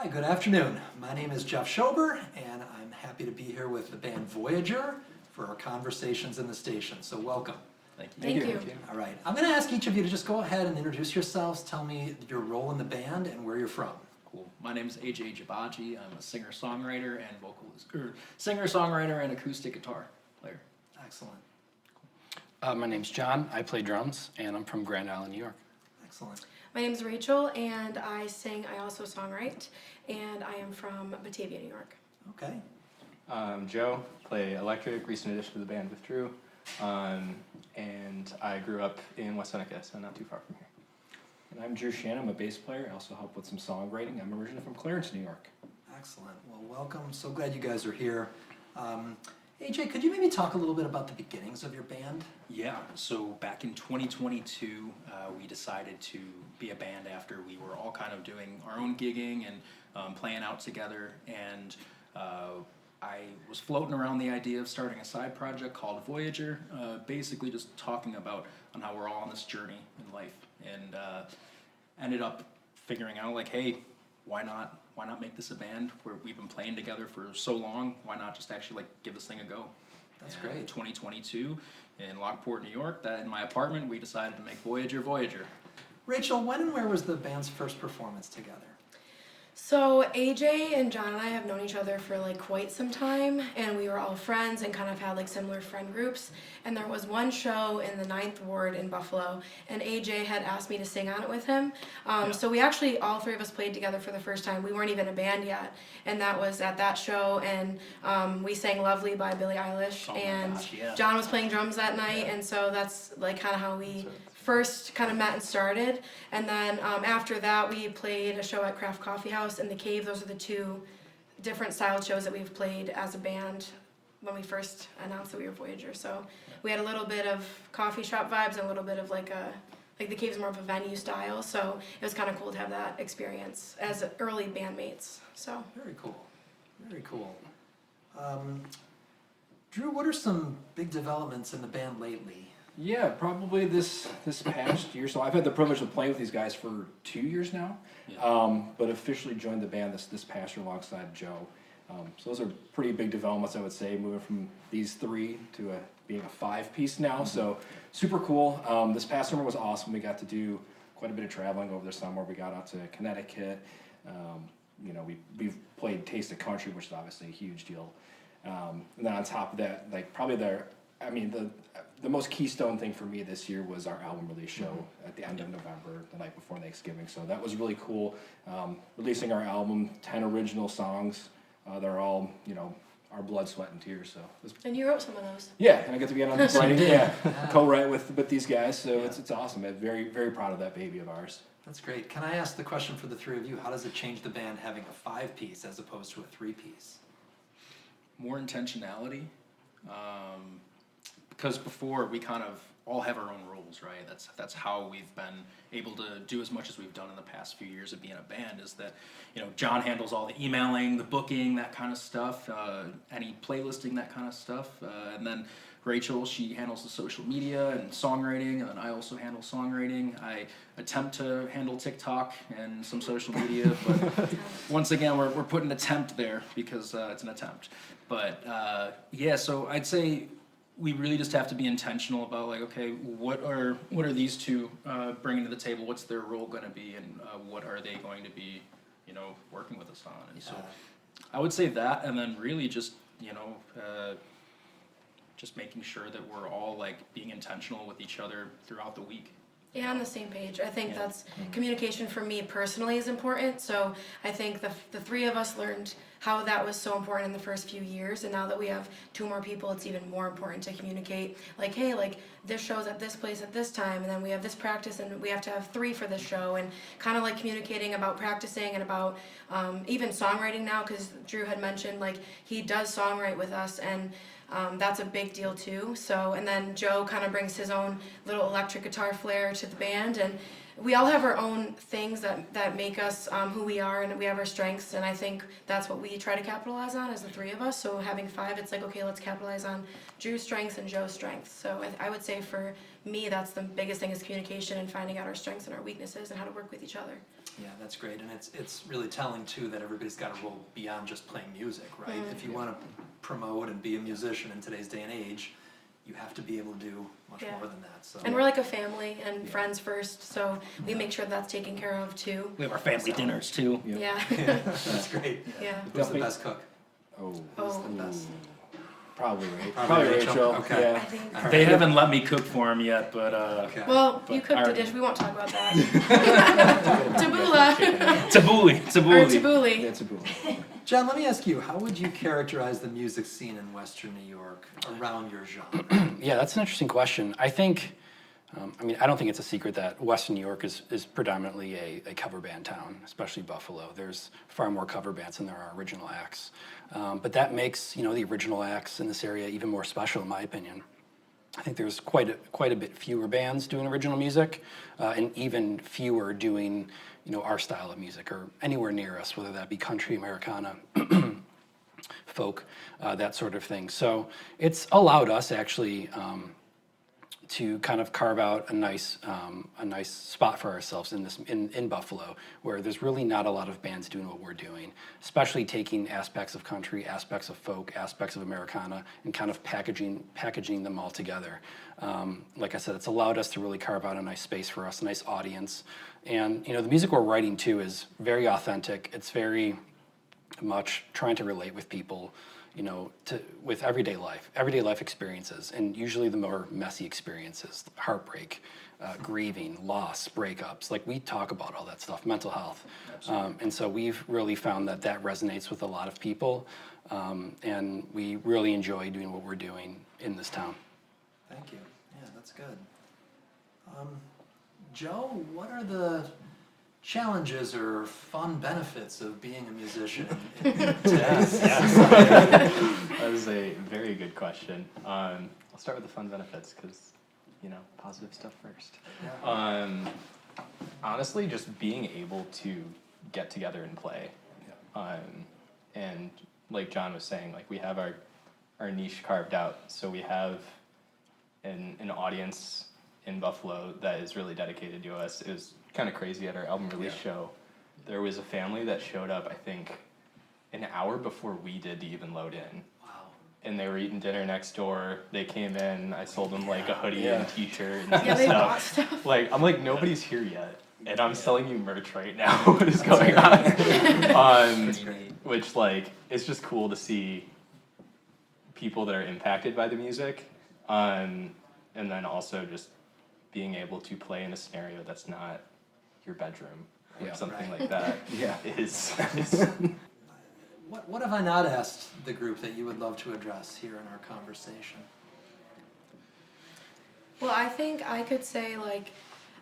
Hi, good afternoon. My name is Jeff Schober, and I'm happy to be here with the band VØYAGR for our conversations in the station. So welcome. Thank you. All right, I'm going to ask each of you to just go ahead and introduce yourselves. Tell me your role in the band and where you're from. Cool. My name is AJ Jabaji. I'm a singer-songwriter and singer-songwriter and acoustic guitar player. Excellent. My name's John. I play drums, and I'm from Grand Island, New York. Excellent. My name is Rachel, and I sing. I also songwrite, and I am from Batavia, New York. Okay. I'm Joe, play electric, recent addition to the band with Drew, and I grew up in West Seneca, so not too far from here. And I'm Drew Shannon, I'm a bass player. I also help with some songwriting. I'm originally from Clarence, New York. Excellent. Well, welcome. So glad you guys are here. AJ, could you maybe talk a little bit about the beginnings of your band? Yeah, so back in 2022, we decided to be a band after we were all kind of doing our own gigging and playing out together. And I was floating around the idea of starting a side project called VOYAGR, basically just talking about on how we're all on this journey in life. And ended up figuring out like, hey, why not make this a band where we've been playing together for so long? Why not just actually like give this thing a go? That's And great. 2022 in Lockport, New York, that in my apartment, we decided to make VOYAGR. Rachel, when and where was the band's first performance together? So AJ and John and I have known each other for like quite some time, and we were all friends and kind of had like similar friend groups. And there was one show in the 9th Ward in Buffalo, and AJ had asked me to sing on it with him. So we actually, all three of us played together for the first time. We weren't even a band yet, and that was at that show. And we sang "Lovely" by Billie Eilish, Oh my and gosh, yeah. John was playing drums that night, and so that's like kind of how we first kind of met and started. And then after that, we played a show at Craft Coffee House and The Cave. Those are the two different styled shows that we've played as a band when we first announced that we were VOYAGR. So we had a little bit of coffee shop vibes and a little bit of like The Cave's more of a venue style. So it was kind of cool to have that experience as early bandmates. So Very cool. Very cool. Drew, what are some big developments in the band lately? Yeah, probably this past year. So I've had the privilege of playing with these guys for 2 years now, but officially joined the band this past year alongside Joe. So those are pretty big developments, I would say, moving from these three to being a 5-piece now. So super cool. This past summer was awesome. We got to do quite a bit of traveling over the summer. We got out to Connecticut. We've played Taste of Country, which is obviously a huge deal. And then on top of that, like probably the most keystone thing for me this year was our album release show at the end of November, the night before Thanksgiving. So that was really cool. Releasing our album, 10 original songs. They're all, our blood, sweat, and tears. So it was, and you wrote some of those. yeah, and I get to be on the writing, co-write with these guys. So it's awesome. I'm very, very proud of that baby of ours. That's great. Can I ask the question for the three of you? How does it change the band having a 5-piece as opposed to a 3-piece? More intentionality. Because before we kind of all have our own roles, right? That's how we've been able to do as much as we've done in the past few years of being a band. Is that John handles all the emailing, the booking, that kind of stuff, any playlisting, that kind of stuff, and then Rachel, she handles the social media and songwriting, and then I also handle songwriting. I attempt to handle TikTok and some social media, but once again, we're putting attempt there because it's an attempt. But so I'd say we really just have to be intentional about like, okay, what are these two bringing to the table? What's their role going to be, and what are they going to be, working with us on? And so I would say that, and then really just just making sure that we're all like being intentional with each other throughout the week. Yeah, on the same page. I think that's communication for me personally is important. So I think the three of us learned how that was so important in the first few years, and now that we have 2 more people, it's even more important to communicate. Like, hey, like this show's at this place at this time, and then we have this practice, and we have to have 3 for this show, and kind of like communicating about practicing and about even songwriting now, because Drew had mentioned like he does songwrite with us, and that's a big deal too. So, and then Joe kind of brings his own little electric guitar flair to the band, and we all have our own things that make us who we are, and we have our strengths, and I think that's what we try to capitalize on as the three of us. So having five, it's like, okay, let's capitalize on Drew's strengths and Joe's strengths. So I would say for me, that's the biggest thing is communication and finding out our strengths and our weaknesses and how to work with each other. Yeah, that's great, and it's really telling too that everybody's got a role beyond just playing music, right? If you want to promote and be a musician in today's day and age, you have to be able to do much Yeah. more than that. So And we're like a family and friends first, so we make sure that's taken care of too. We have our family dinners too. Yeah. that's great. Yeah. Who's the Definitely. best cook? Oh, Who's the best? probably right. Probably Rachel. Rachel. Okay. I Yeah. think. They haven't let me cook for them yet, but Okay. Well, you But cooked the our- dish. We won't talk about that. Tabbouleh. tabbouleh, Or tabbouleh. tabbouleh. That's a good one. John, let me ask you, how would you characterize the music scene in Western New York around your genre? Yeah, that's an interesting question. I think, I don't think it's a secret that Western New York is predominantly a cover band town, especially Buffalo. There's far more cover bands than there are original acts. But that makes, the original acts in this area even more special, in my opinion. I think there's quite a bit fewer bands doing original music, and even fewer doing, our style of music or anywhere near us, whether that be country, Americana, folk, that sort of thing. So it's allowed us actually to kind of carve out a nice spot for ourselves in Buffalo, where there's really not a lot of bands doing what we're doing, especially taking aspects of country, aspects of folk, aspects of Americana, and kind of packaging them all together. Like I said, it's allowed us to really carve out a nice space for us, a nice audience. And the music we're writing too is very authentic. It's very much trying to relate with people, with everyday life experiences, and usually the more messy experiences, heartbreak, grieving, loss, breakups. Like, we talk about all that stuff, mental health. And so we've really found that resonates with a lot of people, and we really enjoy doing what we're doing in this town. Thank you. Yeah, that's good. Joe, what are the challenges or fun benefits of being a musician in today's society? That is a very good question. I'll start with the fun benefits because, positive stuff first. Yeah. Honestly, just being able to get together and play. And like John was saying, like, we have our niche carved out. So we have an audience in Buffalo that is really dedicated to us. It was kind of crazy at our album release show. There was a family that showed up, I think, an hour before we did to even load in. Wow. And they were eating dinner next door. They came in. I sold them like a hoodie and a t-shirt and Yeah, they bought stuff. stuff. Like, I'm like, nobody's here yet, and I'm selling you merch right now. What is going on? That's great. Which, like, it's just cool to see people that are impacted by the music, and then also just being able to play in a scenario that's not your bedroom or something Right. like that. Yeah. is What have I not asked the group that you would love to address here in our conversation? Well, I think I could say, like,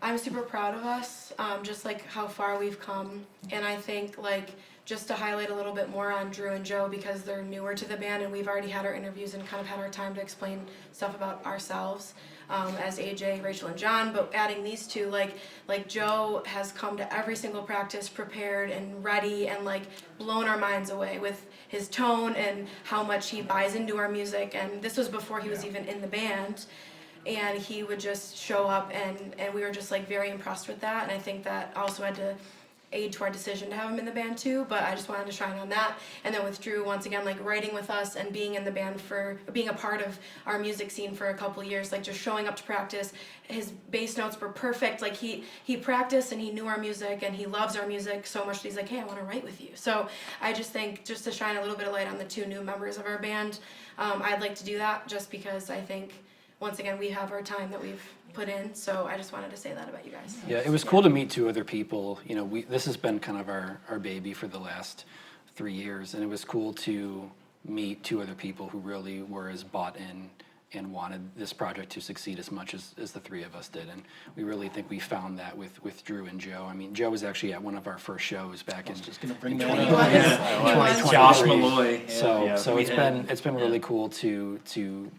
I'm super proud of us, just like how far we've come. And I think, like, just to highlight a little bit more on Drew and Joe, because they're newer to the band and we've already had our interviews and kind of had our time to explain stuff about ourselves, as AJ, Rachel, and John. But adding these two, like Joe has come to every single practice prepared and ready and, like, blown our minds away with his tone and how much he buys into our music. And this was before he was even in the band. And he would just show up, and we were just, like, very impressed with that. And I think that also had to aid to our decision to have him in the band too, but I just wanted to shine on that. And then with Drew, once again, like, writing with us and being in the band being a part of our music scene for a couple years, like, just showing up to practice. His bass notes were perfect. Like, he practiced and he knew our music and he loves our music so much that he's like, hey, I want to write with you. So I just think, just to shine a little bit of light on the two new members of our band, I'd like to do that just because I think, once again, we have our time that we've put in, so I just wanted to say that about you guys. Yeah, it was cool to meet two other people. This has been kind of our baby for the last 3 years, and it was cool to meet two other people who really were as bought in and wanted this project to succeed as much as the three of us did. And we really think we found that with Drew and Joe. I mean, Joe was actually at one of our first shows back in Just gonna bring that 20 up. He was. Josh Malloy. So Yeah, so we it's had- been really cool to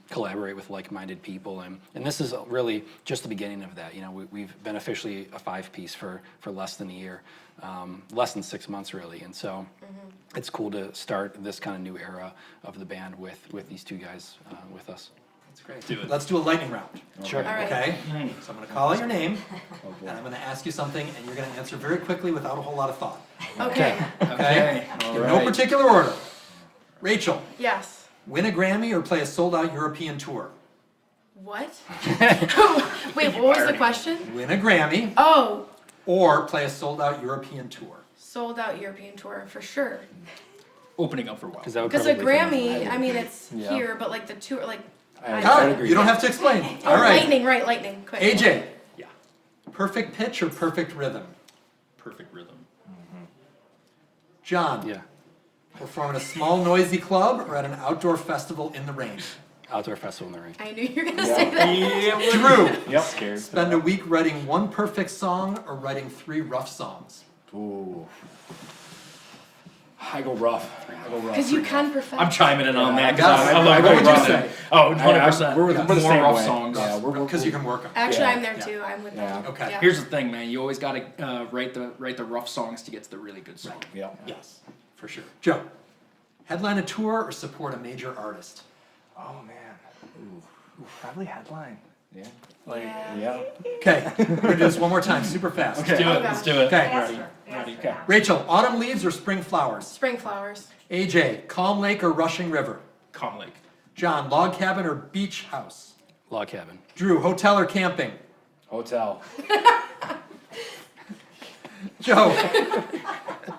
collaborate with like-minded people, and this is really just the beginning of that. You know, we've been officially a 5-piece for less than a year, less than 6 months really, and so it's cool to start this kind of new era of the band with these two guys with us. That's great. Do it. Let's do a lightning round. Sure. All right. Okay? So I'm gonna call out your name, and I'm gonna ask you something, and you're gonna answer very quickly without a whole lot of thought. Okay. Okay? All In no right. particular order. Rachel, Yes. win a Grammy or play a sold-out European tour? What? Wait, what was the question? Win a Grammy Oh, or play a sold-out European tour? sold out European tour for sure. Opening up for Wild. That would Because a probably come Grammy, from- I mean, it's Yeah. here, but like the tour, like. I All would right, agree. you don't have to explain. Oh, All right. lightning, right? Lightning. Quick. AJ, Yeah. perfect pitch or perfect rhythm? Perfect rhythm. John, Yeah, perform in a small noisy club or at an outdoor festival in the rain? outdoor festival in the rain. I knew you were gonna say that. Drew, Yep. Scared. spend a week writing one perfect song or writing 3 rough songs? Ooh. I go rough. I go rough. Because you can perfect. I'm chiming in on that. Yes. I love What going would you rough. say? Oh, I- 100%. we're the More same rough way. songs. Yeah, Because you can work them. Actually, Yeah. I'm there too. I'm with them. Yeah. Okay. Yeah. Here's the thing, man. You always gotta write the rough songs to get to the really good song. Yep. Yes, for sure. Joe, headline a tour or support a major artist? Oh man. Probably headline. Yeah. Like Yeah. Okay, we're gonna do this one more time, super fast. Let's do it. Let's do it. Okay, Ready. Okay. Rachel, autumn leaves or spring flowers? Spring flowers. AJ, calm lake or rushing river? Calm Lake. John, log cabin or beach house? Log cabin. Drew, hotel or camping? Hotel. Joe,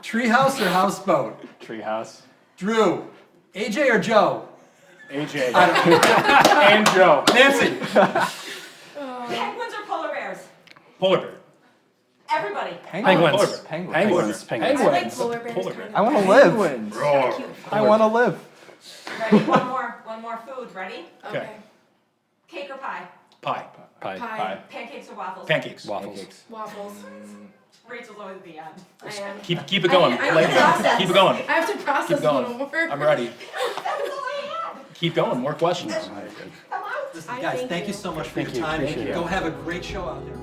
treehouse or houseboat? treehouse. Drew, AJ or Joe? AJ. And Joe. Nancy, Penguins or polar bears? Polar bear. Everybody. Penguins. Penguins. Penguins. Penguins. I like Penguins. polar bears. Polar kind bear. of- I want to live. Penguins. Cute. I want to live. Ready? One more food. Ready? Okay. Cake or pie? Pie. Pie. Pie. Pancakes or waffles? Pancakes. Waffles. Pancakes. Waffles. Rachel's always the end. I am. Keep it going. I have to Lady. process. Keep it going. I have to process Keep a going. little more. I'm ready. That was all I had. Keep going. More questions. Come out. listen, I guys, thank thank you you. so much for Thank your you. time. Appreciate it. Go have a great show out there.